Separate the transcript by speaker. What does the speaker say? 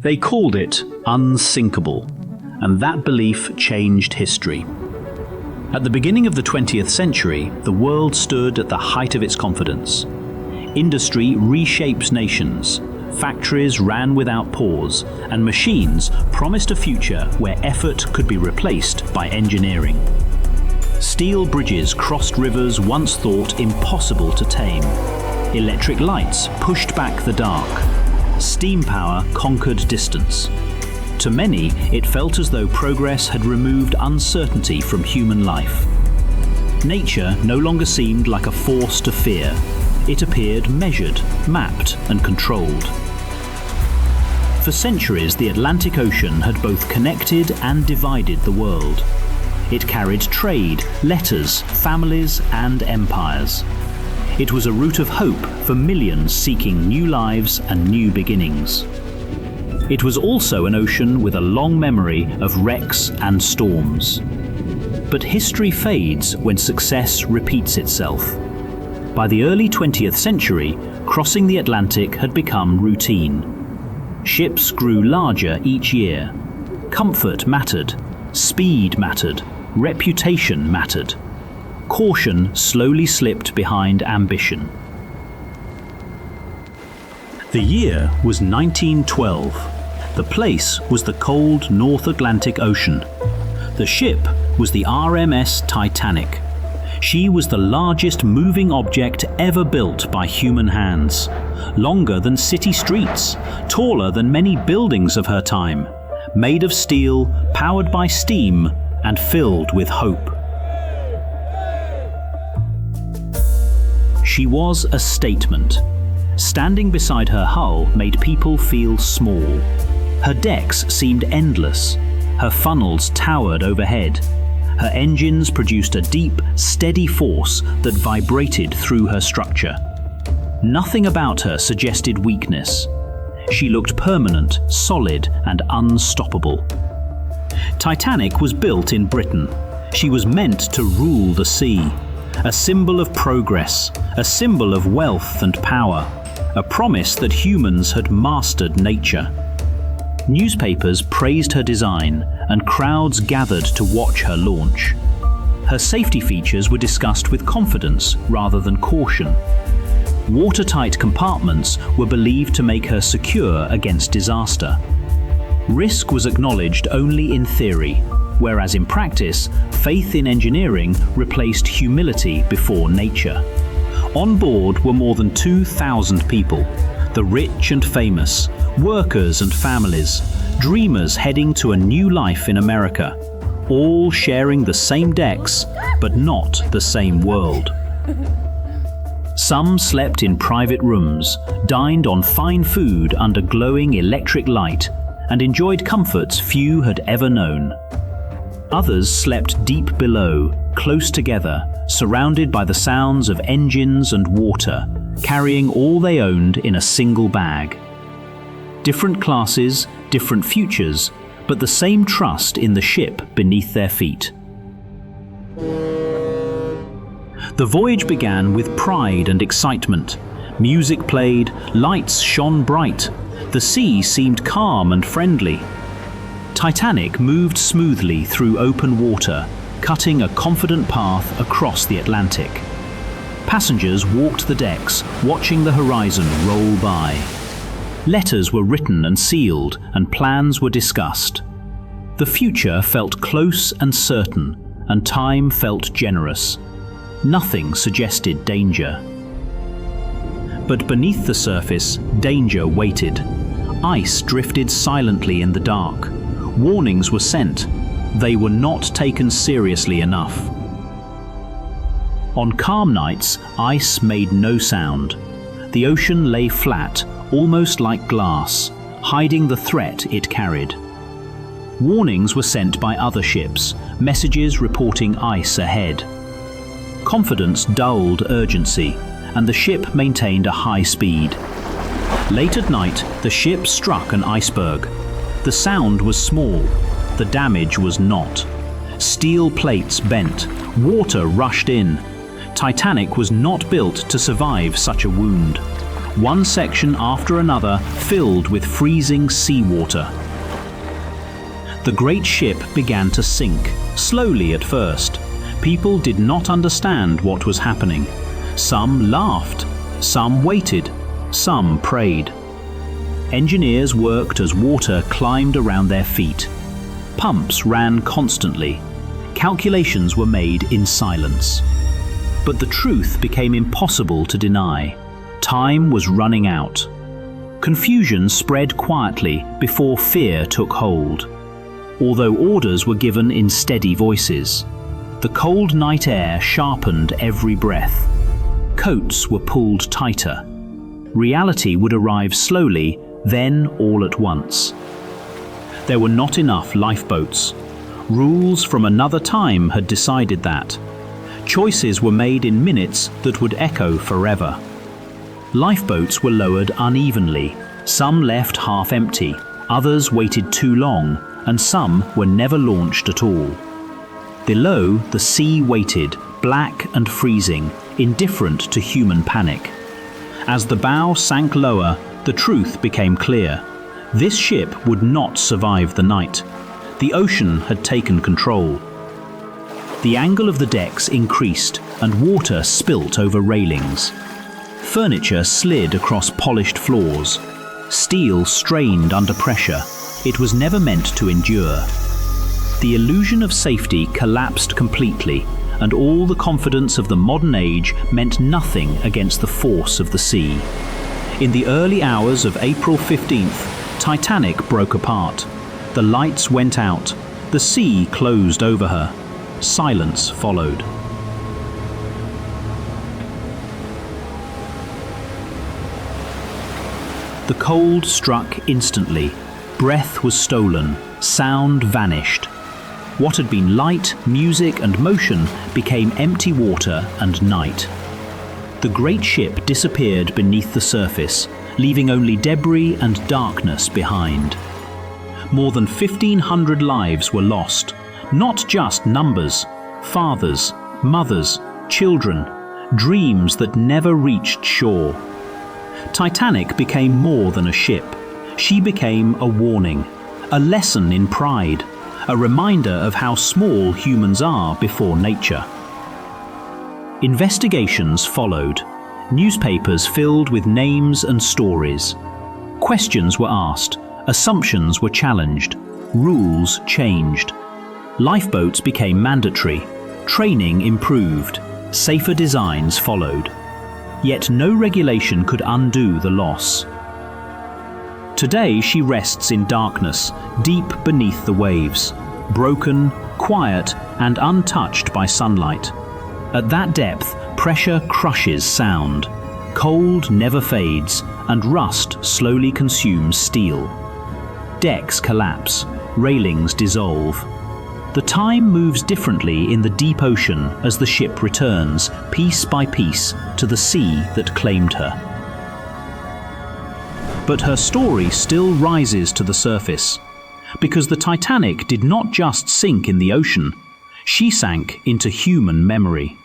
Speaker 1: They called it Unsinkable, and that belief changed history. At the beginning of the 20th century, the world stood at the height of its confidence. Industry reshapes nations, factories ran without pause, and machines promised a future where effort could be replaced by engineering. Steel bridges crossed rivers once thought impossible to tame. Electric lights pushed back the dark. Steam power conquered distance. To many, it felt as though progress had removed uncertainty from human life. Nature no longer seemed like a force to fear. It appeared measured, mapped, and controlled. For centuries, the Atlantic Ocean had both connected and divided the world. It carried trade, letters, families, and empires. It was a route of hope for millions seeking new lives and new beginnings. It was also an ocean with a long memory of wrecks and storms. But history fades when success repeats itself. By the early 20th century, crossing the Atlantic had become routine. Ships grew larger each year. Comfort mattered, speed mattered, reputation mattered. Caution slowly slipped behind ambition. The year was 1912. The place was the cold North Atlantic Ocean. The ship was the RMS Titanic. She was the largest moving object ever built by human hands. Longer than city streets, taller than many buildings of her time, made of steel, powered by steam, and filled with hope. She was a statement. Standing beside her hull made people feel small. Her decks seemed endless. Her funnels towered overhead. Her engines produced a deep, steady force that vibrated through her structure. Nothing about her suggested weakness. She looked permanent, solid, and unstoppable. Titanic was built in Britain. She was meant to rule the sea. A symbol of progress, a symbol of wealth and power, a promise that humans had mastered nature. Newspapers praised her design, and crowds gathered to watch her launch. Her safety features were discussed with confidence rather than caution. Watertight compartments were believed to make her secure against disaster. Risk was acknowledged only in theory, whereas in practice, faith in engineering replaced humility before nature. On board were more than 2,000 people, the rich and famous, workers and families, dreamers heading to a new life in America, all sharing the same decks, but not the same world. Some slept in private rooms, dined on fine food under glowing electric light, and enjoyed comforts few had ever known. Others slept deep below, close together, surrounded by the sounds of engines and water, carrying all they owned in a single bag. Different classes, different futures, but the same trust in the ship beneath their feet. The voyage began with pride and excitement. Music played, lights shone bright. The sea seemed calm and friendly. Titanic moved smoothly through open water, cutting a confident path across the Atlantic. Passengers walked the decks, watching the horizon roll by. Letters were written and sealed, and plans were discussed. The future felt close and certain, and time felt generous. Nothing suggested danger. But beneath the surface, danger waited. Ice drifted silently in the dark. Warnings were sent. They were not taken seriously enough. On calm nights, ice made no sound. The ocean lay flat, almost like glass, hiding the threat it carried. Warnings were sent by other ships, messages reporting ice ahead. Confidence dulled urgency, and the ship maintained a high speed. Late at night, the ship struck an iceberg. The sound was small, the damage was not. Steel plates bent, water rushed in. Titanic was not built to survive such a wound. one section after another filled with freezing seawater. The great ship began to sink, slowly at first. People did not understand what was happening. Some laughed, some waited, some prayed. Engineers worked as water climbed around their feet. Pumps ran constantly. Calculations were made in silence. But the truth became impossible to deny. Time was running out. Confusion spread quietly before fear took hold. Although orders were given in steady voices, the cold night air sharpened every breath. Coats were pulled tighter. Reality would arrive slowly, then all at once. There were not enough lifeboats. Rules from another time had decided that. Choices were made in minutes that would echo forever. Lifeboats were lowered unevenly. Some left half empty, others waited too long, and some were never launched at all. Below, the sea waited, black and freezing, indifferent to human panic. As the bow sank lower, the truth became clear. This ship would not survive the night. The ocean had taken control. The angle of the decks increased, and water spilt over railings. Furniture slid across polished floors. Steel strained under pressure. It was never meant to endure. The illusion of safety collapsed completely, and all the confidence of the modern age meant nothing against the force of the sea. In the early hours of April 15th, Titanic broke apart. The lights went out. The sea closed over her. Silence followed. The cold struck instantly. Breath was stolen. Sound vanished. What had been light, music, and motion became empty water and night. The great ship disappeared beneath the surface, leaving only debris and darkness behind. More than 1,500 lives were lost, not just numbers, fathers, mothers, children, dreams that never reached shore. Titanic became more than a ship. She became a warning, a lesson in pride, a reminder of how small humans are before nature. Investigations followed, newspapers filled with names and stories. Questions were asked, assumptions were challenged, rules changed. Lifeboats became mandatory, training improved, safer designs followed. Yet no regulation could undo the loss. Today she rests in darkness, deep beneath the waves, broken, quiet, and untouched by sunlight. At that depth, pressure crushes sound. Cold never fades, and rust slowly consumes steel. Decks collapse, railings dissolve. The time moves differently in the deep ocean as the ship returns, piece by piece, to the sea that claimed her. But her story still rises to the surface, because the Titanic did not just sink in the ocean, she sank into human memory.